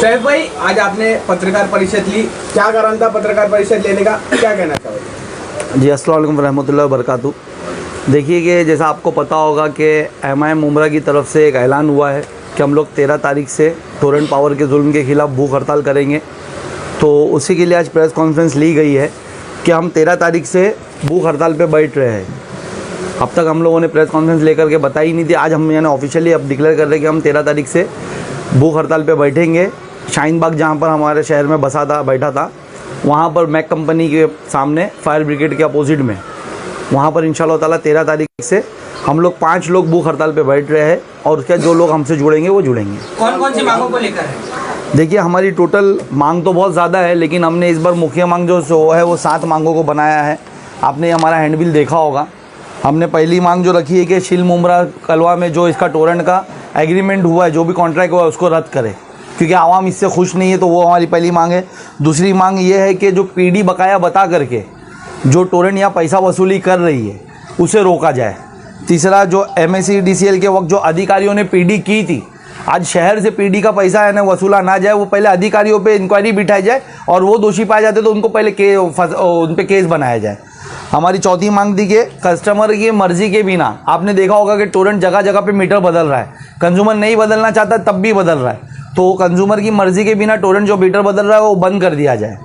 सैफ भाई, आज आपने पत्रकार परिषद ली, क्या कारण था पत्रकार परिषद लेने का, क्या कहना चाहोगे? जी, अस्सलाम वालेकुम रहमतुल्लाहि व बरकातहू। देखिए कि जैसा आपको पता होगा कि एमआईएम उमरा की तरफ से एक ऐलान हुआ है कि हम लोग 13 तारीख से टोरेंट पावर के जुल्म के ख़िलाफ़ भूख हड़ताल करेंगे। तो उसी के लिए आज प्रेस कॉन्फ्रेंस ली गई है कि हम 13 तारीख से भूख हड़ताल पे बैठ रहे हैं। अब तक हम लोगों ने प्रेस कॉन्फ्रेंस लेकर के बताई ही नहीं थी। आज हम यानी ऑफिशियली अब डिक्लेयर कर रहे हैं कि हम 13 तारीख से भूख हड़ताल पे बैठेंगे। शाहीन बाग जहाँ पर हमारे शहर में बैठा था, वहाँ पर मैक कंपनी के सामने फायर ब्रिगेड के अपोजिट में, वहाँ पर इंशाअल्लाह ताला 13 तारीख से हम लोग 5 लोग भूख हड़ताल पे बैठ रहे हैं और उसके जो लोग हमसे जुड़ेंगे वो जुड़ेंगे। कौन कौन सी मांगों को लेकर है? देखिए, हमारी टोटल मांग तो बहुत ज़्यादा है, लेकिन हमने इस बार मुख्य मांग जो है वो 7 मांगों को बनाया है। आपने हमारा हैंडबिल देखा होगा। हमने पहली मांग जो रखी है कि शिल्म उमरा कलवा में जो इसका टोरेंट का एग्रीमेंट हुआ है, जो भी कॉन्ट्रैक्ट हुआ है, उसको रद्द करे, क्योंकि आवाम इससे खुश नहीं है। तो वो हमारी पहली मांग है। दूसरी मांग ये है कि जो पीडी बकाया बता करके जो टोरेंट यहाँ पैसा वसूली कर रही है उसे रोका जाए। तीसरा, जो MSEDCL के वक्त जो अधिकारियों ने पीडी की थी, आज शहर से पीडी का पैसा है ना वसूला ना जाए, वो पहले अधिकारियों पे इंक्वायरी बिठाई जाए और वो दोषी पाए जाते तो उनको पहले उन पे केस बनाया जाए। हमारी चौथी मांग थी कि कस्टमर की मर्जी के बिना, आपने देखा होगा कि टोरेंट जगह जगह पे मीटर बदल रहा है, कंज्यूमर नहीं बदलना चाहता तब भी बदल रहा है, तो कंज्यूमर की मर्जी के बिना टोरेंट जो मीटर बदल रहा है वो बंद कर दिया जाए।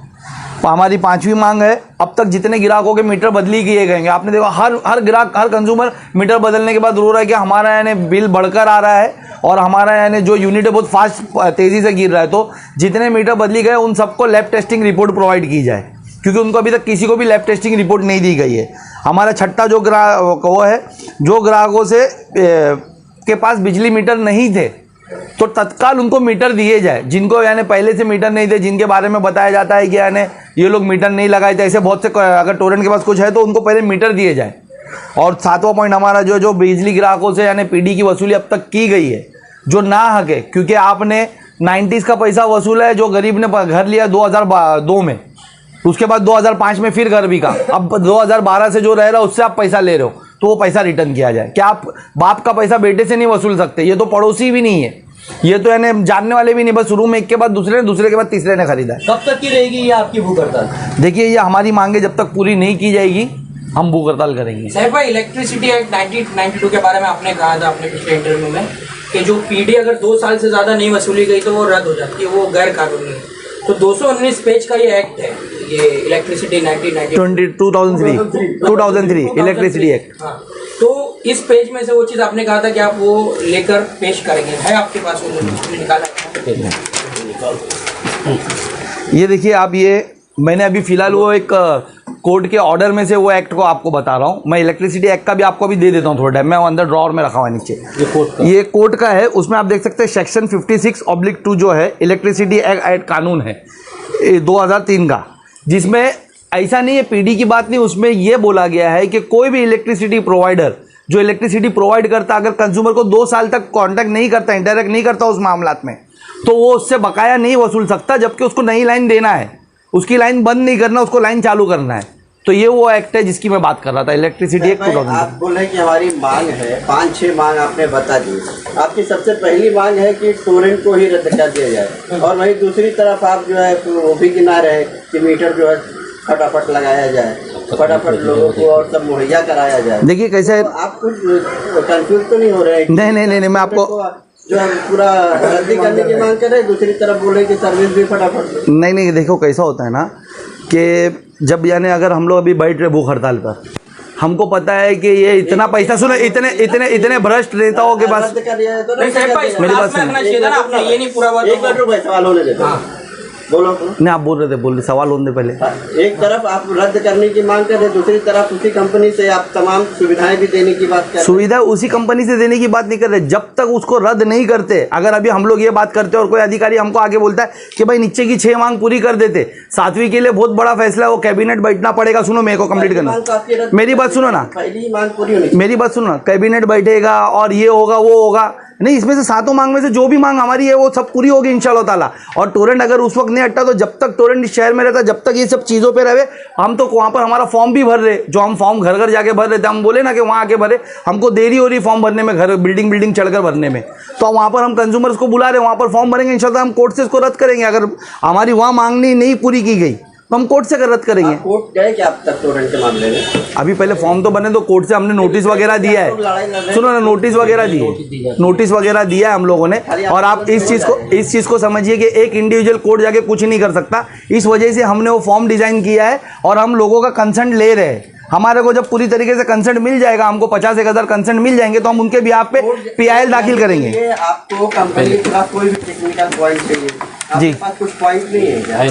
हमारी 5वीं मांग है, अब तक जितने ग्राहकों के मीटर बदली किए गए, आपने देखा हर ग्राहक, हर कंज्यूमर मीटर बदलने के बाद रो रहा है कि हमारा यानी बिल बढ़कर आ रहा है और हमारा यानी जो यूनिट है बहुत फास्ट तेज़ी से गिर रहा है। तो जितने मीटर बदली गए उन सबको लैब टेस्टिंग रिपोर्ट प्रोवाइड की जाए, क्योंकि उनको अभी तक किसी को भी लैब टेस्टिंग रिपोर्ट नहीं दी गई है। हमारा छठा जो ग्राहक वो है, जो ग्राहकों से के पास बिजली मीटर नहीं थे तो तत्काल उनको मीटर दिए जाए। जिनको यानी पहले से मीटर नहीं थे, जिनके बारे में बताया जाता है कि यानी ये लोग मीटर नहीं लगाए थे, ऐसे बहुत से, अगर टोरेंट के पास कुछ है तो उनको पहले मीटर दिए जाए। और 7वां पॉइंट हमारा जो बिजली ग्राहकों से यानी पीडी की वसूली अब तक की गई है जो ना हक है, क्योंकि आपने 90s का पैसा वसूला है। जो गरीब ने घर लिया 2002 में, उसके बाद 2005 में फिर घर बिका, अब 2012 से जो रह रहा है उससे आप पैसा ले रहे हो, तो वो पैसा रिटर्न किया जाए। क्या आप बाप का पैसा बेटे से नहीं वसूल सकते? ये तो पड़ोसी भी नहीं है, ये तो यानी जानने वाले भी नहीं, बस रूम एक के बाद दूसरे ने, दूसरे के बाद तीसरे ने खरीदा है। कब तक की रहेगी ये आपकी भूख हड़ताल? देखिए, ये हमारी मांगे जब तक पूरी नहीं की जाएगी हम भूख हड़ताल करेंगे। सैफ भाई, इलेक्ट्रिसिटी एक्ट 1992 के बारे में आपने कहा था अपने पिछले इंटरव्यू में कि जो पीडी अगर 2 साल से ज़्यादा नहीं वसूली गई तो वो रद्द हो जाती है, वो गैर कानूनी है। तो 219 पेज का ये एक्ट है, ये इलेक्ट्रिसिटी 2003 इलेक्ट्रिसिटी एक्ट। हाँ, तो इस पेज में से वो चीज़ आपने कहा था कि आप वो लेकर पेश करेंगे, है आपके पास वो निकाला है? ये देखिए, आप ये मैंने अभी फ़िलहाल वो एक कोर्ट के ऑर्डर में से वो एक्ट को आपको बता रहा हूँ। मैं इलेक्ट्रिसिटी एक्ट का भी आपको अभी दे देता हूँ थोड़ा टाइम, मैं अंदर ड्रॉअर में रखा हुआ है नीचे। ये कोर्ट का है, उसमें आप देख सकते हैं सेक्शन 56/2 जो है इलेक्ट्रिसिटी एक्ट कानून है 2003 का, जिसमें ऐसा नहीं है, पीडी की बात नहीं, उसमें यह बोला गया है कि कोई भी इलेक्ट्रिसिटी प्रोवाइडर जो इलेक्ट्रिसिटी प्रोवाइड करता, अगर कंज्यूमर को 2 साल तक कॉन्टैक्ट नहीं करता, इंटरेक्ट नहीं करता उस मामलात में, तो वो उससे बकाया नहीं वसूल सकता, जबकि उसको नई लाइन देना है, उसकी लाइन बंद नहीं करना, उसको लाइन चालू करना है। तो ये वो एक्ट है जिसकी मैं बात कर रहा था, इलेक्ट्रिसिटी एक्ट 2003। आप बोल रहे हैं कि हमारी मांग है, 5-6 मांग आपने बता दी। आपकी सबसे पहली मांग है कि टोरेंट को ही रद्द कर दिया जाए, और वहीं दूसरी तरफ आप जो है वो भी गिना रहे कि मीटर जो है फटाफट लगाया जाए, फटाफट लोगों को और सब मुहैया कराया जाए। देखिए कैसे है, आप कुछ कंफ्यूज तो नहीं हो रहे हैं? नहीं, मैं आपको जो है पूरा रद्दी करने की मांग कर रहे हैं, दूसरी तरफ बोल रहे कि सर्विस भी फटाफट। नहीं, देखो कैसा होता है ना कि जब यानी अगर हम लोग अभी बैठ रहे भूख हड़ताल पर, हमको पता है कि ये इतना पैसा, सुनो, इतने भ्रष्ट नेताओं के पास, मेरी बात सुनो, ये नहीं पूरा सवाल होने देता, बोलो। नहीं, आप बोल रहे सवाल होने पहले। एक तरफ आप रद्द करने की मांग कर रहे, दूसरी तरफ उसी कंपनी से आप तमाम सुविधाएं भी देने की बात कर रहे। सुविधा उसी कंपनी से देने की बात नहीं कर रहे, जब तक उसको रद्द नहीं करते। अगर अभी हम लोग ये बात करते और कोई अधिकारी हमको आगे बोलता है कि भाई नीचे की 6 मांग पूरी कर देते, 7वीं के लिए बहुत बड़ा फैसला है, वो कैबिनेट बैठना पड़ेगा। सुनो, मेरे को कंप्लीट करना, मेरी बात सुनो ना, पहली मांग पूरी होनी, मेरी बात सुनो ना, कैबिनेट बैठेगा और ये होगा वो होगा, नहीं, इसमें से सातों मांग में से जो भी मांग हमारी है वो सब पूरी होगी इंशाल्लाह ताला। और टोरेंट अगर उस वक्त नहीं हटता तो जब तक टोरेंट इस शहर में रहता, जब तक ये सब चीज़ों पे रहे, हम तो वहाँ पर हमारा फॉर्म भी भर रहे, जो हम फॉर्म घर घर जाके भर रहे थे। हम बोले ना कि वहाँ आके भरे, हमको देरी हो रही फॉर्म भरने में, घर बिल्डिंग चढ़कर भरने में। तो वहाँ पर हम कंज्यूमर्स को बुला रहे हैं, वहाँ पर फॉर्म भरेंगे इंशाल्लाह। हम कोर्ट से इसको रद्द करेंगे। अगर हमारी वहाँ मांगनी नहीं पूरी की गई तो हम कोर्ट से रद्द करेंगे। कोर्ट गए क्या अब तक टोरेंट के मामले में? अभी पहले फॉर्म तो बने, तो कोर्ट से हमने नोटिस वगैरह दिया है। सुनो ना, नोटिस वगैरह दिया है हम लोगों ने। और आप इस चीज़ को समझिए कि एक इंडिविजुअल कोर्ट जाके कुछ नहीं कर सकता। इस वजह से हमने वो फॉर्म डिज़ाइन किया है और हम लोगों का कंसेंट ले रहे हैं। हमारे को जब पूरी तरीके से कंसेंट मिल जाएगा, हमको 50,000 कंसेंट मिल जाएंगे, तो हम उनके भी आप पे PIL दाखिल करेंगे। आपको कंपनी का कोई भी टेक्निकल पॉइंट चाहिए? जी, आपके पास कुछ पॉइंट नहीं है क्या?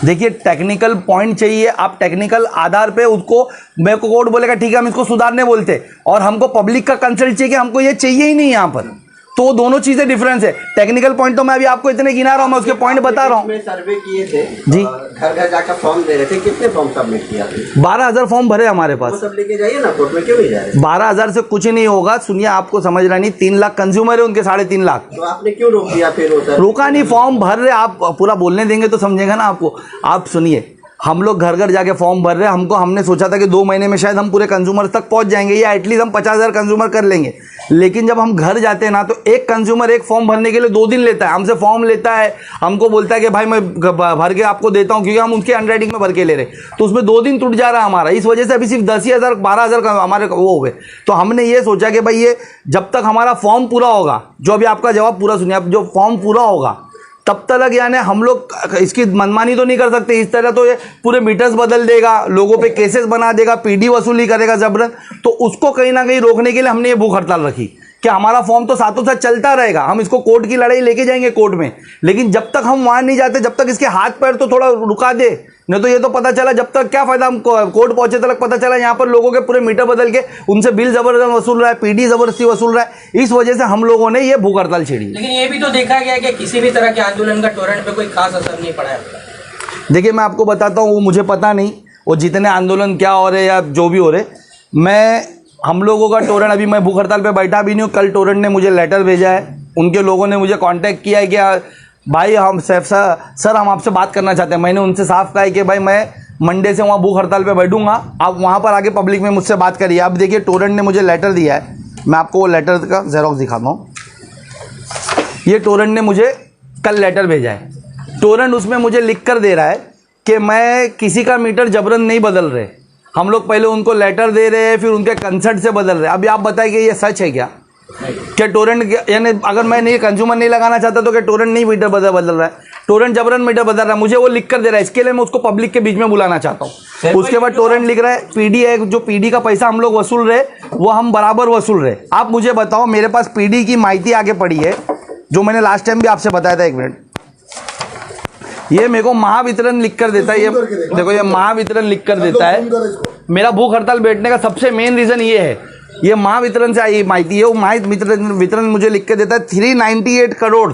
देखिए, टेक्निकल पॉइंट चाहिए, आप टेक्निकल आधार पे उसको, मेरे को कोर्ट बोलेगा ठीक है हम इसको सुधारने बोलते, और हमको पब्लिक का कंसल्ट चाहिए कि हमको ये चाहिए ही नहीं यहाँ पर। तो दोनों चीजें डिफरेंस है। टेक्निकल पॉइंट तो मैं अभी आपको इतने गिना रहा हूँ, मैं उसके पॉइंट बता रहा हूँ। सर्वे किए थे जी, घर घर जाकर फॉर्म दे रहे थे, कितने फॉर्म सबमिट किया थे? 12,000 फॉर्म भरे हमारे पास। वो सब लेके जाइए ना कोर्ट में, क्यों नहीं जा रहे? 12,000 से कुछ नहीं होगा। सुनिए, आपको समझ रहा नहीं, 3 लाख कंज्यूमर है, उनके 3.5 लाख। तो आपने क्यों रोक दिया फिर? रोका नहीं, फॉर्म भर रहे। आप पूरा बोलने देंगे तो समझेगा ना आपको। आप सुनिए, हम लोग घर घर जाके फॉर्म भर रहे हैं। हमने सोचा था कि 2 महीने में शायद हम पूरे कंज्यूमर तक पहुंच जाएंगे, या एटलीस्ट हम 50,000 कंज्यूमर कर लेंगे। लेकिन जब हम घर जाते हैं ना, तो एक कंज्यूमर एक फॉर्म भरने के लिए 2 दिन लेता है। हमसे फॉर्म लेता है, हमको बोलता है कि भाई मैं भर के आपको देता हूं, क्योंकि हम उसके अंडरराइटिंग में भर के ले रहे, तो उसमें 2 दिन टूट जा रहा है हमारा। इस वजह से अभी सिर्फ 10,000 12,000 का हमारे वो हो गए। तो हमने ये सोचा कि भाई ये जब तक हमारा फॉर्म पूरा होगा, जो अभी आपका जवाब पूरा सुनिए, अब जो फॉर्म पूरा होगा तब तक यानी हम लोग इसकी मनमानी तो नहीं कर सकते। इस तरह तो ये पूरे मीटर्स बदल देगा, लोगों पे केसेस बना देगा, PD वसूली करेगा जबरन। तो उसको कहीं ना कहीं रोकने के लिए हमने ये भूख हड़ताल रखी कि हमारा फॉर्म तो साथों साथ चलता रहेगा, हम इसको कोर्ट की लड़ाई लेके जाएंगे कोर्ट में, लेकिन जब तक हम वहां नहीं जाते, जब तक इसके हाथ पैर तो थोड़ा रुका दे। नहीं तो ये तो पता चला, जब तक क्या फायदा, हम कोर्ट पहुंचे तक पता चला यहाँ पर लोगों के पूरे मीटर बदल के उनसे बिल जबरदस्त वसूल रहा है, PD जबरदस्ती वसूल रहा है। इस वजह से हम लोगों ने ये भूख हड़ताल छेड़ी। लेकिन ये भी तो देखा गया कि किसी भी तरह के आंदोलन का टोरेंट पे कोई खास असर नहीं पड़ा है। देखिए, मैं आपको बताता हूँ, वो मुझे पता नहीं वो जितने आंदोलन क्या हो रहे या जो भी हो रहे, हम लोगों का टोरेंट, अभी मैं भूख हड़ताल पे बैठा भी नहीं हूँ। कल टोरेंट ने मुझे लेटर भेजा है, उनके लोगों ने मुझे कांटेक्ट किया है कि भाई हम सर हम आपसे बात करना चाहते हैं। मैंने उनसे साफ कहा है कि भाई मैं मंडे से वहाँ भूख हड़ताल पे बैठूंगा, आप वहाँ पर आके पब्लिक में मुझसे बात करिए। अब देखिए, टोरेंट ने मुझे लेटर दिया है, मैं आपको वो लेटर का जेरोक्स दिखाता हूँ। ये टोरेंट ने मुझे कल लेटर भेजा है। टोरेंट उसमें मुझे लिख कर दे रहा है कि मैं किसी का मीटर जबरन नहीं बदल रहे, हम लोग पहले उनको लेटर दे रहे हैं, फिर उनके कंसर्ट से बदल रहे हैं। अभी आप बताइए कि ये सच है क्या? क्या टोरेंट, यानी अगर मैं नहीं कंज्यूमर नहीं लगाना चाहता तो क्या टोरेंट नहीं मीटर बदल रहा है? टोरेंट जबरन मीटर बदल रहा है, मुझे वो लिख कर दे रहा है। इसके लिए मैं उसको पब्लिक के बीच में बुलाना चाहता हूँ। उसके बाद टोरेंट लिख रहा है PD है, जो PD का पैसा हम लोग वसूल रहे वो हम बराबर वसूल रहे। आप मुझे बताओ, मेरे पास PD की माहिती आगे पड़ी है, जो मैंने लास्ट टाइम भी आपसे बताया था। 1 मिनट, ये मेरे को महावितरण लिख कर देता है। ये देखो, ये महावितरण लिख कर देता है। मेरा भूख हड़ताल बैठने का सबसे मेन रीजन ये है, ये महावितरण से आई माहिती है। वो महावितरण मुझे लिख के देता है 398 करोड़,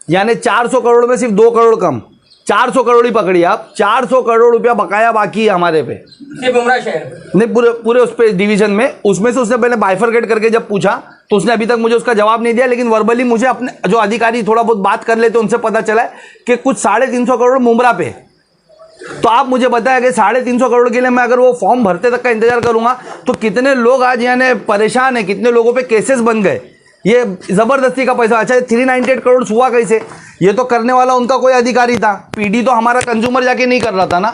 यानी 400 करोड़ में सिर्फ 2 करोड़ कम, 400 करोड़ ही पकड़िए आप। 400 करोड़ रुपया बकाया बाकी है हमारे पे, सिर्फ उमरा शहर नहीं पूरे उस पे डिवीजन में। उसमें से उसने पहले बाइफरकेट करके जब पूछा तो उसने अभी तक मुझे उसका जवाब नहीं दिया, लेकिन वर्बली मुझे अपने जो अधिकारी थोड़ा बहुत बात कर लेते उनसे पता चला है कि कुछ 350 करोड़ मुमरा पे। तो आप मुझे बताया कि 350 करोड़ के लिए मैं अगर वो फॉर्म भरते तक का इंतजार करूंगा तो कितने लोग आज यानी परेशान है, कितने लोगों पे केसेस बन गए। ये जबरदस्ती का पैसा। अच्छा, 398 करोड़ हुआ कैसे? ये तो करने वाला उनका कोई अधिकारी था। PD तो हमारा कंज्यूमर जाके नहीं कर रहा था ना,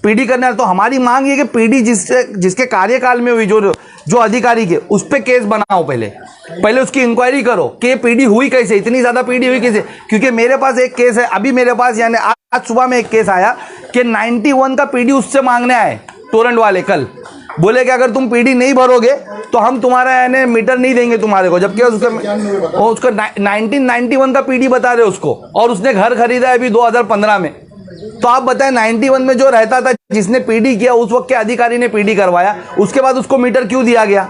PD करने वाला। तो हमारी मांग ये कि PD जिसके कार्यकाल में हुई, जो अधिकारी के, उस पर केस बनाओ, पहले उसकी इंक्वायरी करो कि PD हुई कैसे, इतनी ज़्यादा PD हुई कैसे। क्योंकि मेरे पास एक केस है अभी, मेरे पास यानी आज सुबह में एक केस आया कि 91 का PD उससे मांगने आए टोरेंट वाले। कल बोले कि अगर तुम PD नहीं भरोगे तो हम तुम्हारा यानी मीटर नहीं देंगे तुम्हारे को, जबकि उसका 1991 का PD बता रहे उसको, और उसने घर खरीदा है अभी 2015 में। तो आप बताएं, 91 में जो रहता था, जिसने PD किया, उस वक्त के अधिकारी ने PD करवाया, उसके बाद उसको मीटर क्यों दिया गया?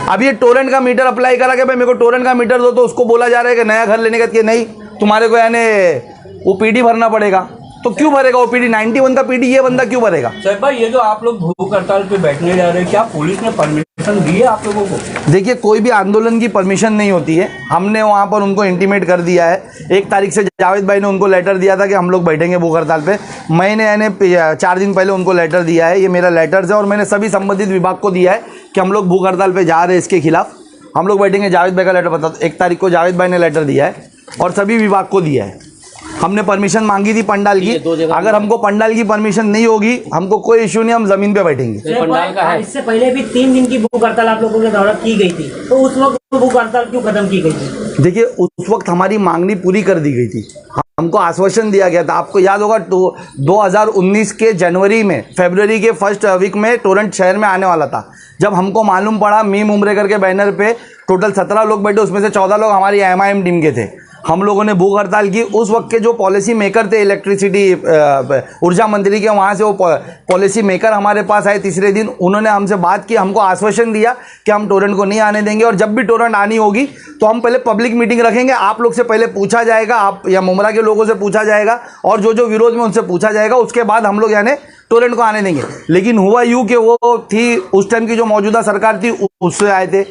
अब ये टोरेंट का मीटर अप्लाई करा कि भाई मेरे को टोरेंट का मीटर दो, तो उसको बोला जा रहा है कि नया घर लेने का कि नहीं, तुम्हारे को यानी वो PD भरना पड़ेगा। तो क्यों भरेगा वो पीडी? 91 का पीडी ये बंदा क्यों भरेगा? सर भाई, ये जो आप लोग भूख हड़ताल पे बैठने जा रहे हैं, क्या पुलिस ने परमिशन दी है आप लोगों को? देखिए, कोई भी आंदोलन की परमिशन नहीं होती है। हमने वहाँ पर उनको इंटीमेट कर दिया है। 1 तारीख से जावेद भाई ने उनको लेटर दिया था कि हम लोग बैठेंगे भूख हड़ताल पे। मैंने यानी 4 दिन पहले उनको लेटर दिया है, ये मेरा लेटर्स है, और मैंने सभी संबंधित विभाग को दिया है कि हम लोग भूख हड़ताल पे जा रहे हैं, इसके खिलाफ हम लोग बैठेंगे। जावेद भाई का लेटर बता, 1 तारीख को जावेद भाई ने लेटर दिया है और सभी विभाग को दिया है। हमने परमिशन मांगी थी पंडाल की, अगर हमको पंडाल की परमिशन नहीं होगी, हमको कोई इश्यू नहीं, हम जमीन पे बैठेंगे। पंडाल का है। इससे पहले भी 3 दिन की भूख हड़ताल आप लोगों के द्वारा की गई थी, तो उस वक्त भूख हड़ताल क्यों खत्म की गई थी? देखिए, उस वक्त हमारी मांगनी पूरी कर दी गई थी, हमको आश्वासन दिया गया था। आपको याद होगा 2019 के जनवरी में, फरवरी के फर्स्ट वीक में टोरंट शहर में आने वाला था। जब हमको मालूम पड़ा, मीम उम्रे करके बैनर पे टोटल 17 लोग बैठे, उसमें से 14 लोग हमारी MIM टीम के थे। हम लोगों ने भूख हड़ताल की। उस वक्त के जो पॉलिसी मेकर थे, इलेक्ट्रिसिटी ऊर्जा मंत्री के, वहाँ से वो पॉलिसी मेकर हमारे पास आए तीसरे दिन। उन्होंने हमसे बात की, हमको आश्वासन दिया कि हम टोरंट को नहीं आने देंगे, और जब भी टोरंट आनी होगी तो हम पहले पब्लिक मीटिंग रखेंगे। आप लोग से पहले पूछा जाएगा, आप या मुमरा के लोगों से पूछा जाएगा, और जो जो विरोध में उनसे पूछा जाएगा, उसके बाद हम लोग यानी टोरंट को आने देंगे। लेकिन हुआ यूँ कि वो थी उस टाइम की जो मौजूदा सरकार थी, उससे आए थे।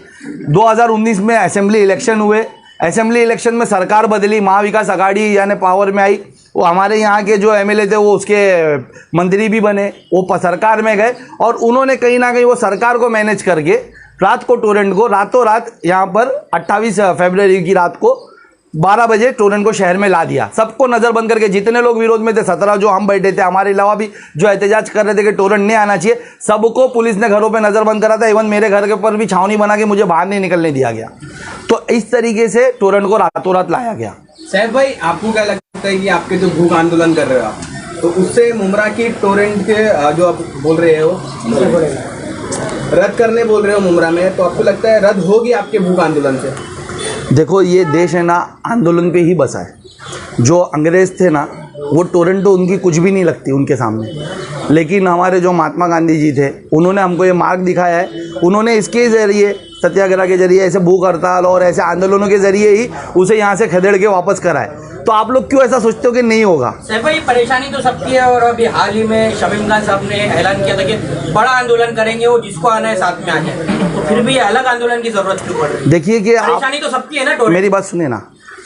2019 में असेंबली इलेक्शन हुए। असेंबली इलेक्शन में सरकार बदली, महाविकास आघाड़ी यानी पावर में आई। वो हमारे यहाँ के जो MLA थे वो उसके मंत्री भी बने, वो सरकार में गए, और उन्होंने कहीं ना कहीं वो सरकार को मैनेज करके रात को टोरंट को रातों रात यहाँ पर 28 फरवरी की रात को 12 बजे टोरंट को शहर में ला दिया। सबको नज़रबंद करके, जितने लोग विरोध में थे, 17 जो हम बैठे थे, हमारे अलावा भी जो एहतजाज कर रहे थे कि टोरंट नहीं आना चाहिए, सबको पुलिस ने घरों पे नज़रबंद करा था। इवन मेरे घर के ऊपर भी छावनी बना के मुझे बाहर नहीं निकलने दिया गया। तो इस तरीके से टोरंट को रातों रात लाया गया। सैफ भाई, आपको क्या लगता है कि आपके जो भूख आंदोलन कर रहे हो आप, तो उससे मुमरा की टोरंट के जो आप बोल रहे हो रद्द करने बोल रहे हो मुमरा में, तो आपको लगता है रद्द होगी आपके भूख आंदोलन से? देखो, ये देश है ना, आंदोलन पे ही बसा है। जो अंग्रेज़ थे ना, वो टोरंट तो उनकी कुछ भी नहीं लगती उनके सामने। लेकिन हमारे जो महात्मा गांधी जी थे, उन्होंने हमको ये मार्ग दिखाया है। उन्होंने इसके ज़रिए, सत्याग्रह के जरिए, ऐसे भूख हड़ताल और ऐसे आंदोलनों के ज़रिए ही उसे यहाँ से खदेड़ के वापस कराए। तो आप लोग क्यों ऐसा सोचते हो कि नहीं होगा? सैफ भाई, परेशानी तो सबकी है, और अभी हाल ही में शमीम खान साहब ने ऐलान किया था कि बड़ा आंदोलन करेंगे, वो जिसको आना है साथ में आ जाए। तो फिर भी अलग आंदोलन की जरूरत क्यों पड़ रही है? देखिए कि परेशानी तो सबकी है ना। मेरी बात सुनिए ना,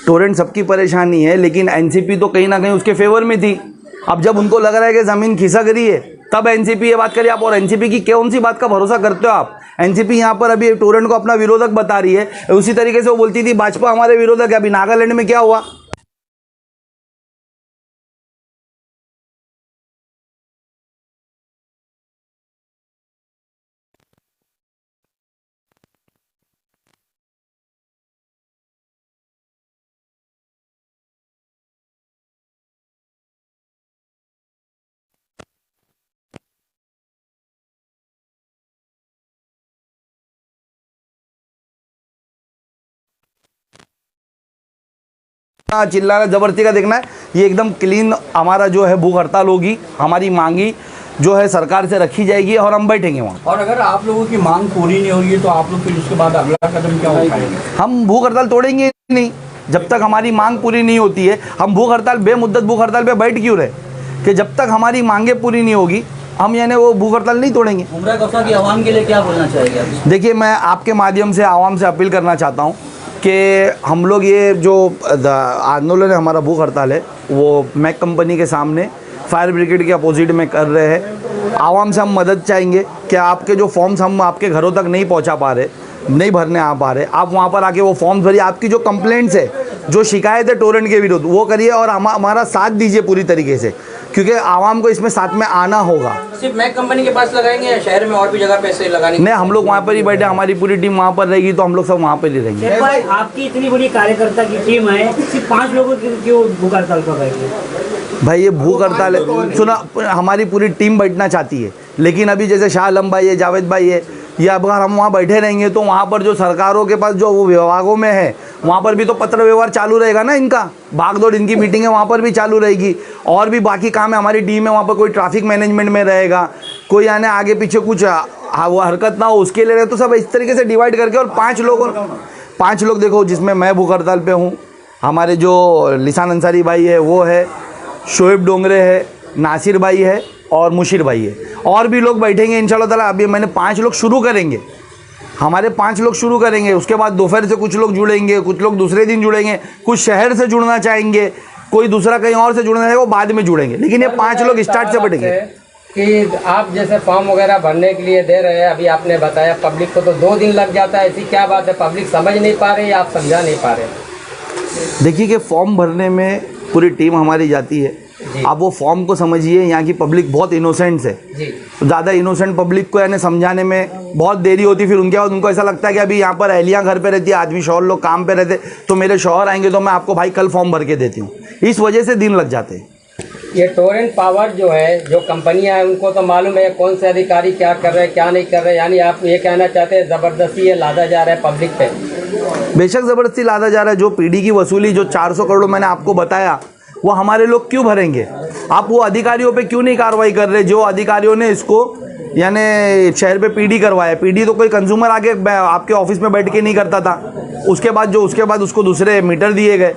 टोरंट सबकी परेशानी है, लेकिन NCP तो कहीं ना कहीं उसके फेवर में थी। अब जब उनको लग रहा है कि ज़मीन खिसक रही है, तब NCP ये बात करिए आप। और NCP की कौन सी बात का भरोसा करते हो आप? NCP यहाँ पर अभी टोरंट को अपना विरोधक बता रही है। उसी तरीके से वो बोलती थी भाजपा हमारे विरोधक है। अभी नागालैंड में क्या हुआ? चिल्लाना जबरदस्ती का देखना है। ये एकदम क्लीन हमारा जो है भूख हड़ताल होगी, हमारी मांगी जो है सरकार से रखी जाएगी, और हम बैठेंगे वहाँ। और अगर आप लोगों की मांग पूरी नहीं होगी तो आप लोग फिर उसके बाद अगला कदम क्या उठाएंगे? हम भूख हड़ताल तोड़ेंगे नहीं जब तक हमारी मांग पूरी नहीं होती है। हम भूख हड़ताल, बेमुद्दत भूख हड़ताल पे बैठ क्यों रहे? कि जब तक हमारी मांगे पूरी नहीं होगी, हम यानी वो भूख हड़ताल नहीं तोड़ेंगे। मुमरा कौसा की आवाम के लिए क्या बोलना चाहेंगे आप? देखिए, मैं आपके माध्यम से आवाम से अपील करना चाहता हूँ कि हम लोग ये जो आंदोलन है, हमारा भूख हड़ताल है, वो मैक कंपनी के सामने फायर ब्रिगेड के अपोजिट में कर रहे हैं। आवाम से हम मदद चाहेंगे कि आपके जो फॉर्म्स हम आपके घरों तक नहीं पहुंचा पा रहे, नहीं भरने आ पा रहे, आप वहां पर आके वो फॉर्म्स भरिए। आपकी जो कंप्लेंट्स है, जो शिकायत है टोरंट के विरुद्ध, वो करिए, और हमारा साथ दीजिए पूरी तरीके से, क्योंकि आवाम को इसमें साथ में आना होगा। सिर्फ मैक कंपनी के पास लगाएंगे या शहर में और भी जगह पैसे लगाने? नहीं, हम लोग वहाँ पर ही बैठे, हमारी पूरी टीम वहाँ पर रहेगी, तो हम लोग सब वहाँ पर ही रहेंगे। सैफ भाई, आपकी इतनी बड़ी कार्यकर्ता की टीम है, सिर्फ 5 लोगों की क्यों भूख हड़ताल कर रही है? भाई, ये भूख हड़ताल है, सुना, हमारी पूरी टीम बैठना चाहती है, लेकिन अभी जैसे शाह आलम भाई है, जावेद भाई है, या अगर हम वहाँ बैठे रहेंगे तो वहाँ पर जो सरकारों के पास जो वो विभागों में है, वहाँ पर भी तो पत्र व्यवहार चालू रहेगा ना इनका। भागदौड़ इनकी मीटिंग है, वहाँ पर भी चालू रहेगी, और भी बाकी काम है। हमारी टीम है वहाँ पर, कोई ट्रैफिक मैनेजमेंट में रहेगा, कोई आने आगे पीछे कुछ वो हरकत ना हो उसके लिए रहे। तो सब इस तरीके से डिवाइड करके, और 5 लोग देखो, जिसमें मैं भूख हड़ताल पे हूँ, हमारे जो लिसान अंसारी भाई है वो है, शोएब डोंगरे है, नासिर भाई है और मुशीर भाई है। और भी लोग बैठेंगे इंशाल्लाह ताला। अभी मैंने 5 लोग शुरू करेंगे, हमारे 5 लोग शुरू करेंगे। उसके बाद दोपहर से कुछ लोग जुड़ेंगे, कुछ लोग दूसरे दिन जुड़ेंगे, कुछ शहर से जुड़ना चाहेंगे, कोई दूसरा कहीं और से जुड़ना चाहेगा, वो बाद में जुड़ेंगे। लेकिन ये 5 लोग स्टार्ट से बैठेंगे। कि आप जैसे फॉर्म वगैरह भरने के लिए दे रहे हैं, अभी आपने बताया पब्लिक को तो 2 दिन लग जाता है, ऐसी क्या बात है? पब्लिक समझ नहीं पा रही, आप समझा नहीं पा रहे? देखिए कि फॉर्म भरने में पूरी टीम हमारी जाती है। आप वो फॉर्म को समझिए, यहाँ की पब्लिक बहुत इनोसेंट्स है। ज़्यादा इनोसेंट पब्लिक को यानी समझाने में बहुत देरी होती, फिर उनके बाद उनको ऐसा लगता है कि अभी यहाँ पर अहलियाँ घर पे रहती है, आदमी शौहर लोग काम पे रहते, तो मेरे शौहर आएंगे तो मैं आपको भाई कल फॉर्म भर के देती हूँ। इस वजह से दिन लग जाते हैं। ये टोरेंट पावर जो है, जो कंपनियां हैं, उनको तो मालूम है कौन से अधिकारी क्या कर रहे हैं क्या नहीं कर रहे, यानी आप ये कहना चाहते हैं ज़बरदस्ती ये लादा जा रहा है पब्लिक पे? बेशक ज़बरदस्ती लादा जा रहा है। जो पीडी की वसूली जो 400 करोड़ मैंने आपको बताया, वो हमारे लोग क्यों भरेंगे? आप वो अधिकारियों पे क्यों नहीं कार्रवाई कर रहे जो अधिकारियों ने इसको यानी शहर पे पीडी करवाया? पीडी तो कोई कंज्यूमर आके आपके ऑफिस में बैठ के नहीं करता था। उसके बाद उसको दूसरे मीटर दिए गए,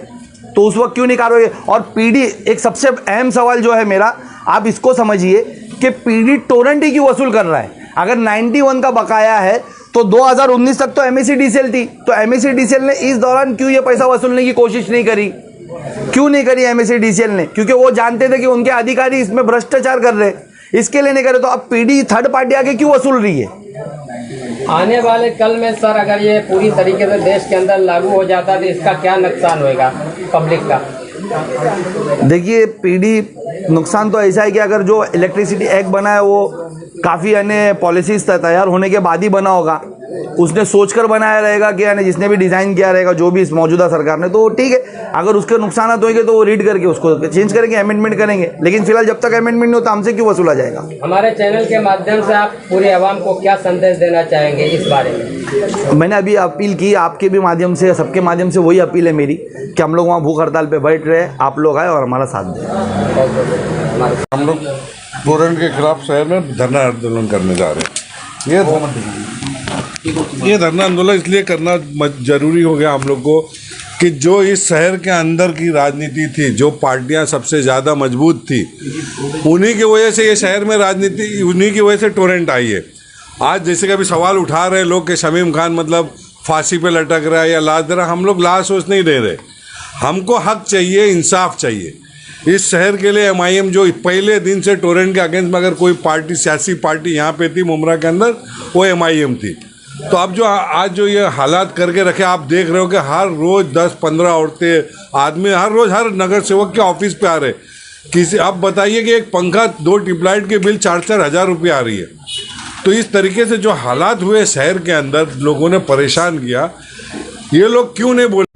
तो उस वक्त क्यों नहीं कार्रवाई? और पीडी, एक सबसे अहम सवाल जो है मेरा, आप इसको समझिए कि पीडी टोरेंट ही क्यों वसूल कर रहा है? अगर 91 का बकाया है तो 2019 तक तो MSEDCL थी, तो MSEDCL ने इस दौरान क्यों ये पैसा वसूलने की कोशिश नहीं करी? क्यों नहीं करी MSEDCL ने? क्योंकि वो जानते थे कि उनके अधिकारी इसमें भ्रष्टाचार कर रहे हैं, इसके लिए नहीं करे। तो अब पीडी थर्ड पार्टी आके क्यों वसूल रही है? आने वाले कल में सर अगर ये पूरी तरीके से देश के अंदर लागू हो जाता है तो इसका क्या नुकसान होएगा पब्लिक का? देखिए पीडी नुकसान तो ऐसा है कि अगर जो इलेक्ट्रिसिटी एक्ट बना है वो काफ़ी यानी पॉलिसीज तैयार होने के बाद ही बना होगा, उसने सोचकर बनाया रहेगा कि यानी जिसने भी डिज़ाइन किया रहेगा, जो भी इस मौजूदा सरकार ने, तो ठीक है। अगर उसके नुकसान होंगे तो वो रीड करके उसको चेंज करेंगे, अमेंडमेंट करेंगे। लेकिन फिलहाल जब तक अमेंडमेंट नहीं होता हमसे क्यों वसूला जाएगा? हमारे चैनल के माध्यम से आप पूरी आवाम को क्या संदेश देना चाहेंगे इस बारे में? मैंने अभी अपील की, आपके भी माध्यम से, सबके माध्यम से वही अपील है मेरी कि हम लोग वहाँ भूख हड़ताल पे बैठ रहे हैं, आप लोग आए और हमारा साथ दें। हम लोग टोरेंट के खिलाफ शहर में धरना आंदोलन करने जा रहे हैं। ये धरना आंदोलन इसलिए करना जरूरी हो गया हम लोग को कि जो इस शहर के अंदर की राजनीति थी, जो पार्टियां सबसे ज़्यादा मजबूत थी, उन्हीं की वजह से ये शहर में राजनीति, उन्हीं की वजह से टोरेंट आई है। आज जैसे कि अभी सवाल उठा रहे लोग कि शमीम खान मतलब फांसी पे लटक रहा है या लाश दे रहा है, हम लोग लाश सोच नहीं दे रहे। हमको हक चाहिए, इंसाफ चाहिए। इस शहर के लिए MIM जो पहले दिन से टोरेंट के अगेंस्ट में अगर कोई पार्टी, सियासी पार्टी यहाँ पे थी मुमरा के अंदर, वो MIM थी। तो अब जो आज जो ये हालात करके रखे, आप देख रहे हो कि हर रोज़ 10-15 औरतें, आदमी हर रोज़ हर नगर सेवक के ऑफिस पे आ रहे। किसी, अब बताइए कि एक पंखा 2 ट्यूबलाइट के बिल 4-4 हज़ार रुपये आ रही है। तो इस तरीके से जो हालात हुए शहर के अंदर, लोगों ने परेशान किया, ये लोग क्यों नहीं बोले?